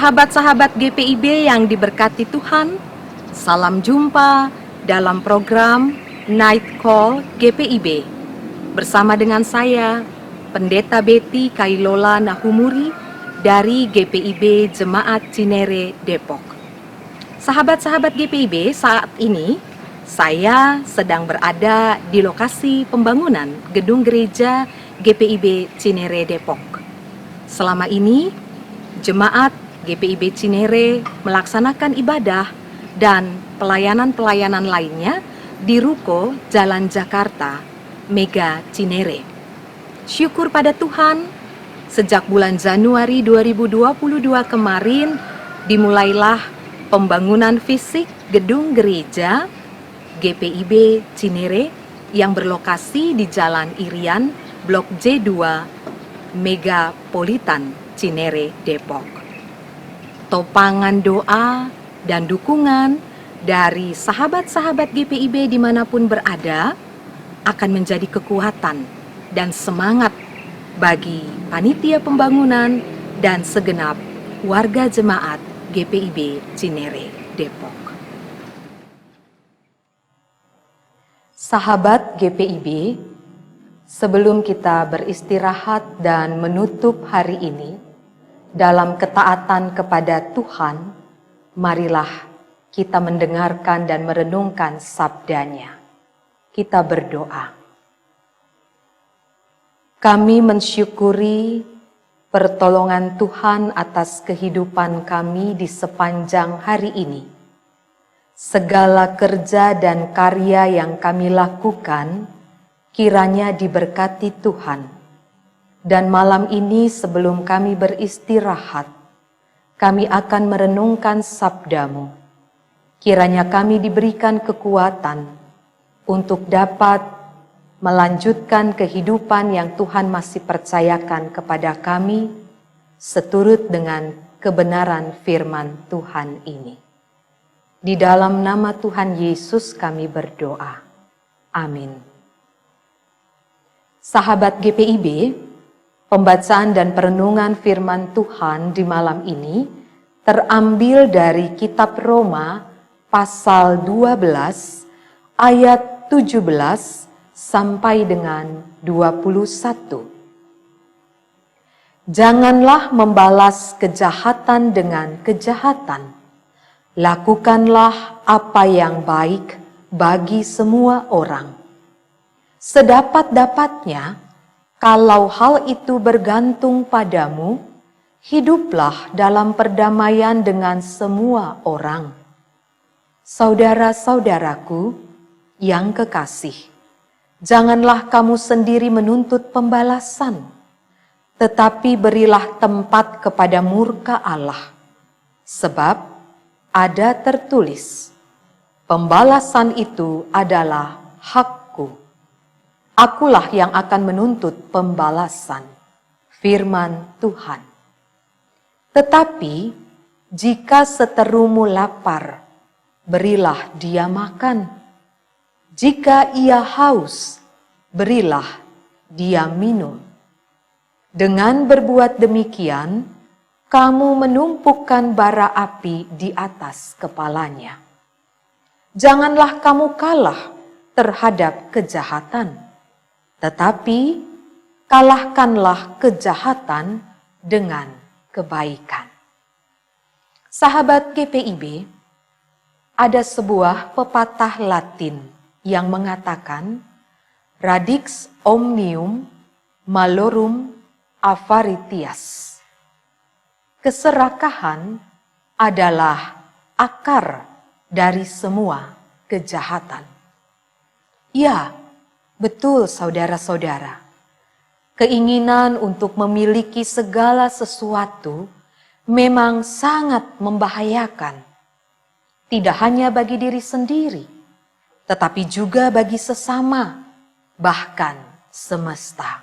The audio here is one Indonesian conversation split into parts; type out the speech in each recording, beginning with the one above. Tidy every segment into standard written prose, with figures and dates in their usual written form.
Sahabat-sahabat GPIB yang diberkati Tuhan, salam jumpa dalam program Night Call GPIB. Bersama dengan saya, Pendeta Betty Kailola Nahumuri dari GPIB Jemaat Cinere, Depok. Sahabat-sahabat GPIB, saat ini saya sedang berada di lokasi pembangunan gedung gereja GPIB Cinere, Depok. Selama ini, jemaat GPIB Cinere melaksanakan ibadah dan pelayanan-pelayanan lainnya di Ruko Jalan Jakarta, Mega Cinere. Syukur pada Tuhan, sejak bulan Januari 2022 kemarin dimulailah pembangunan fisik gedung gereja GPIB Cinere yang berlokasi di Jalan Irian, Blok J2, Megapolitan Cinere, Depok. Topangan doa dan dukungan dari sahabat-sahabat GPIB dimanapun berada akan menjadi kekuatan dan semangat bagi panitia pembangunan dan segenap warga jemaat GPIB Cinere, Depok. Sahabat GPIB, sebelum kita beristirahat dan menutup hari ini, dalam ketaatan kepada Tuhan, marilah kita mendengarkan dan merenungkan sabdanya. Kita berdoa. Kami mensyukuri pertolongan Tuhan atas kehidupan kami di sepanjang hari ini. Segala kerja dan karya yang kami lakukan, kiranya diberkati Tuhan. Dan malam ini sebelum kami beristirahat, kami akan merenungkan sabdamu. Kiranya kami diberikan kekuatan untuk dapat melanjutkan kehidupan yang Tuhan masih percayakan kepada kami, seturut dengan kebenaran firman Tuhan ini. Di dalam nama Tuhan Yesus kami berdoa. Amin. Sahabat GPIB, pembacaan dan perenungan firman Tuhan di malam ini terambil dari kitab Roma pasal 12 ayat 17 sampai dengan 21. Janganlah membalas kejahatan dengan kejahatan. Lakukanlah apa yang baik bagi semua orang. Sedapat-dapatnya, kalau hal itu bergantung padamu, hiduplah dalam perdamaian dengan semua orang. Saudara-saudaraku yang kekasih, janganlah kamu sendiri menuntut pembalasan, tetapi berilah tempat kepada murka Allah. Sebab ada tertulis, pembalasan itu adalah hakku. Akulah yang akan menuntut pembalasan, firman Tuhan. Tetapi jika seterumu lapar, berilah dia makan. Jika ia haus, berilah dia minum. Dengan berbuat demikian, kamu menumpukan bara api di atas kepalanya. Janganlah kamu kalah terhadap kejahatan, tetapi kalahkanlah kejahatan dengan kebaikan. Sahabat GPIB, ada sebuah pepatah Latin yang mengatakan, radix omnium malorum avaritias. Keserakahan adalah akar dari semua kejahatan. Ya, betul saudara-saudara, keinginan untuk memiliki segala sesuatu memang sangat membahayakan. Tidak hanya bagi diri sendiri, tetapi juga bagi sesama, bahkan semesta.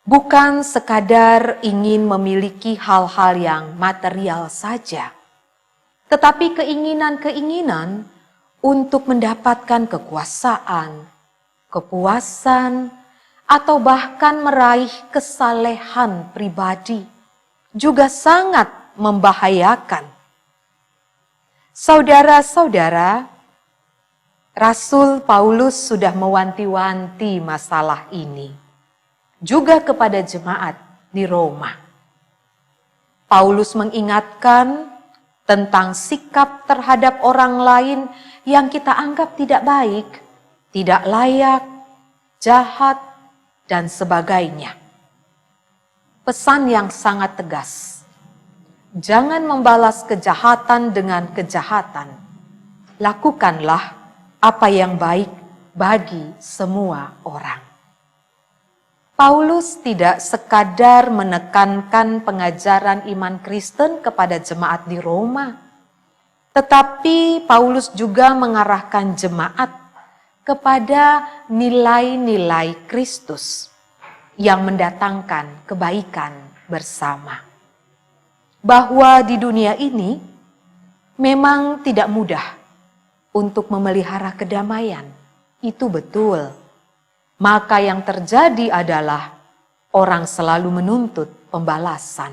Bukan sekadar ingin memiliki hal-hal yang material saja, tetapi keinginan-keinginan untuk mendapatkan kekuasaan, kepuasan, atau bahkan meraih kesalehan pribadi juga sangat membahayakan. Saudara-saudara, Rasul Paulus sudah mewanti-wanti masalah ini juga kepada jemaat di Roma. Paulus mengingatkan tentang sikap terhadap orang lain yang kita anggap tidak baik, tidak layak, jahat, dan sebagainya. Pesan yang sangat tegas. Jangan membalas kejahatan dengan kejahatan. Lakukanlah apa yang baik bagi semua orang. Paulus tidak sekadar menekankan pengajaran iman Kristen kepada jemaat di Roma, tetapi Paulus juga mengarahkan jemaat kepada nilai-nilai Kristus yang mendatangkan kebaikan bersama. Bahwa di dunia ini memang tidak mudah untuk memelihara kedamaian, itu betul. Maka yang terjadi adalah orang selalu menuntut pembalasan.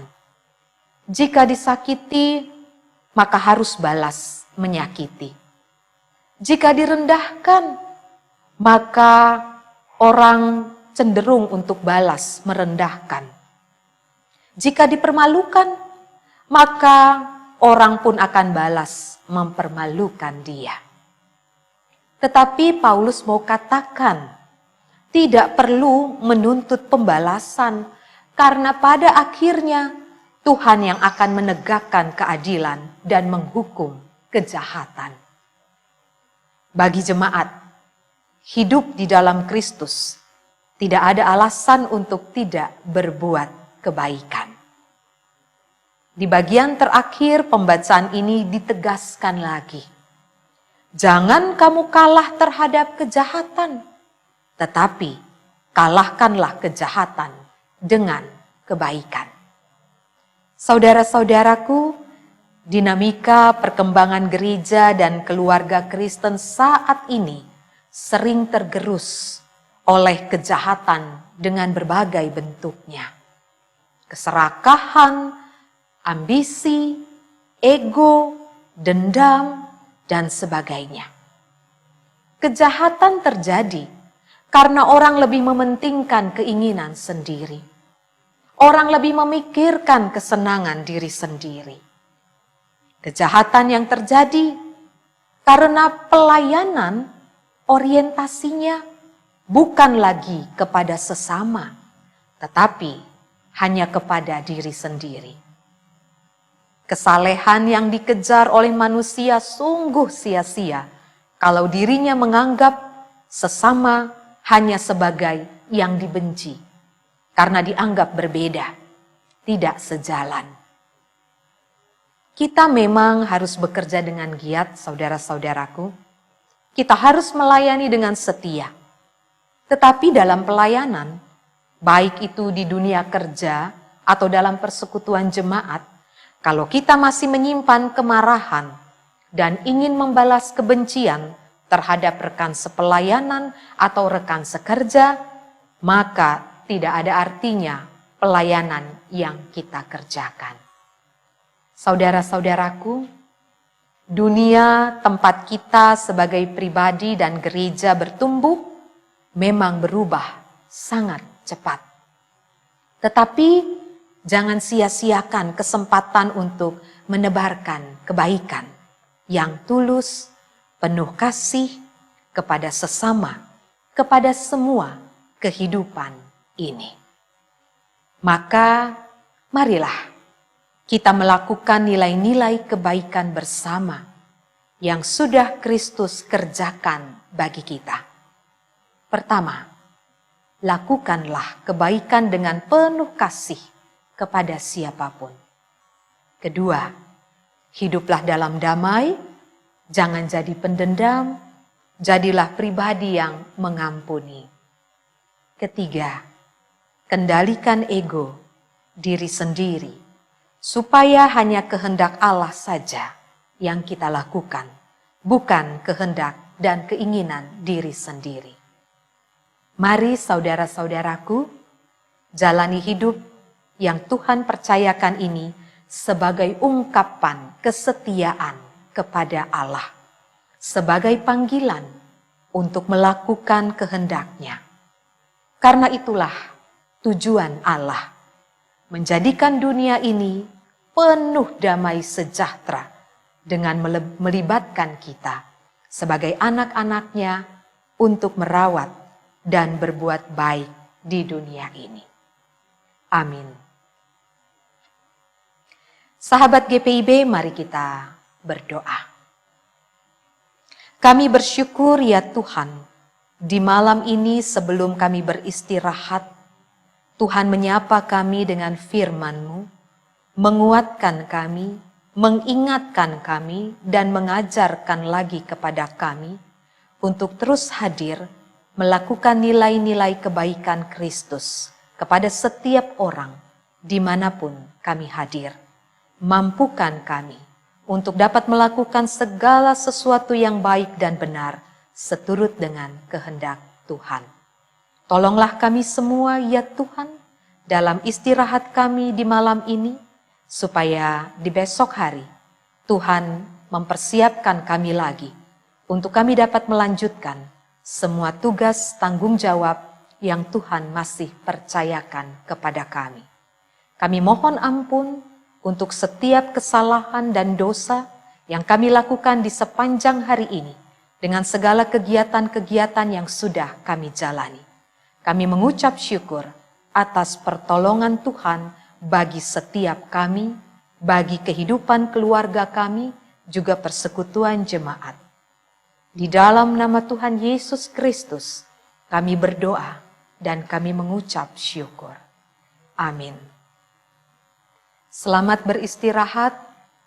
Jika disakiti, maka harus balas menyakiti. Jika direndahkan, maka orang cenderung untuk balas merendahkan. Jika dipermalukan, maka orang pun akan balas mempermalukan dia. Tetapi Paulus mau katakan, tidak perlu menuntut pembalasan, karena pada akhirnya Tuhan yang akan menegakkan keadilan dan menghukum kejahatan. Bagi jemaat, hidup di dalam Kristus, tidak ada alasan untuk tidak berbuat kebaikan. Di bagian terakhir pembacaan ini ditegaskan lagi. Jangan kamu kalah terhadap kejahatan, tetapi kalahkanlah kejahatan dengan kebaikan. Saudara-saudaraku, dinamika perkembangan gereja dan keluarga Kristen saat ini sering tergerus oleh kejahatan dengan berbagai bentuknya. Keserakahan, ambisi, ego, dendam, dan sebagainya. Kejahatan terjadi karena orang lebih mementingkan keinginan sendiri. Orang lebih memikirkan kesenangan diri sendiri. Kejahatan yang terjadi karena pelayanan orientasinya bukan lagi kepada sesama, tetapi hanya kepada diri sendiri. Kesalehan yang dikejar oleh manusia sungguh sia-sia kalau dirinya menganggap sesama hanya sebagai yang dibenci, karena dianggap berbeda, tidak sejalan. Kita memang harus bekerja dengan giat, saudara-saudaraku. Kita harus melayani dengan setia. Tetapi dalam pelayanan, baik itu di dunia kerja atau dalam persekutuan jemaat, kalau kita masih menyimpan kemarahan dan ingin membalas kebencian terhadap rekan sepelayanan atau rekan sekerja, maka tidak ada artinya pelayanan yang kita kerjakan. Saudara-saudaraku, dunia tempat kita sebagai pribadi dan gereja bertumbuh memang berubah sangat cepat. Tetapi jangan sia-siakan kesempatan untuk menebarkan kebaikan yang tulus, penuh kasih kepada sesama, kepada semua kehidupan ini. Maka marilah kita melakukan nilai-nilai kebaikan bersama yang sudah Kristus kerjakan bagi kita. Pertama, lakukanlah kebaikan dengan penuh kasih kepada siapapun. Kedua, hiduplah dalam damai, jangan jadi pendendam, jadilah pribadi yang mengampuni. Ketiga, kendalikan ego, diri sendiri, supaya hanya kehendak Allah saja yang kita lakukan, bukan kehendak dan keinginan diri sendiri. Mari saudara-saudaraku, jalani hidup yang Tuhan percayakan ini sebagai ungkapan kesetiaan kepada Allah, sebagai panggilan untuk melakukan kehendak-Nya. Karena itulah tujuan Allah, menjadikan dunia ini penuh damai sejahtera dengan melibatkan kita sebagai anak-anak-Nya untuk merawat dan berbuat baik di dunia ini. Amin. Sahabat GPIB, mari kita berdoa. Kami bersyukur ya Tuhan, di malam ini sebelum kami beristirahat, Tuhan menyapa kami dengan firman-Mu, menguatkan kami, mengingatkan kami, dan mengajarkan lagi kepada kami untuk terus hadir melakukan nilai-nilai kebaikan Kristus kepada setiap orang dimanapun kami hadir. Mampukan kami untuk dapat melakukan segala sesuatu yang baik dan benar seturut dengan kehendak Tuhan. Tolonglah kami semua ya Tuhan dalam istirahat kami di malam ini, supaya di besok hari Tuhan mempersiapkan kami lagi untuk kami dapat melanjutkan semua tugas tanggung jawab yang Tuhan masih percayakan kepada kami. Kami mohon ampun untuk setiap kesalahan dan dosa yang kami lakukan di sepanjang hari ini dengan segala kegiatan-kegiatan yang sudah kami jalani. Kami mengucap syukur atas pertolongan Tuhan bagi setiap kami, bagi kehidupan keluarga kami, juga persekutuan jemaat. Di dalam nama Tuhan Yesus Kristus, kami berdoa dan kami mengucap syukur. Amin. Selamat beristirahat,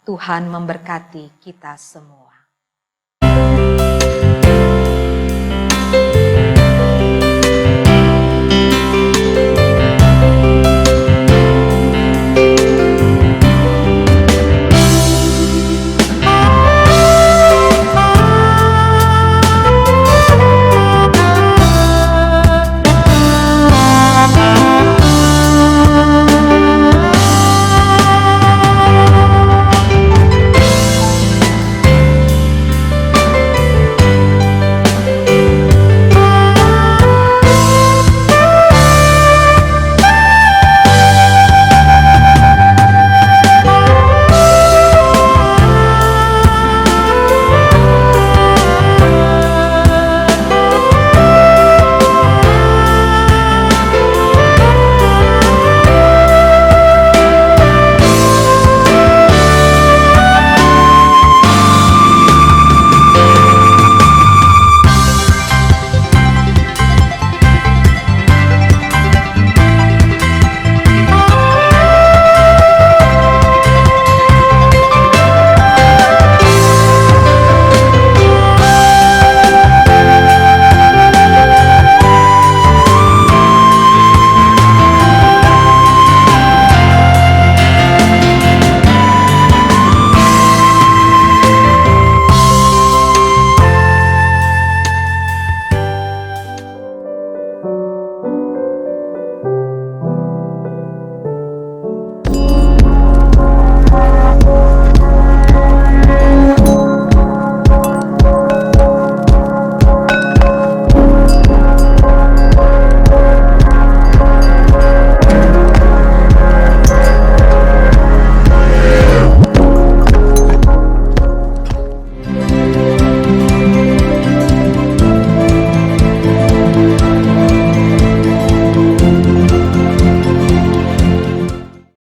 Tuhan memberkati kita semua.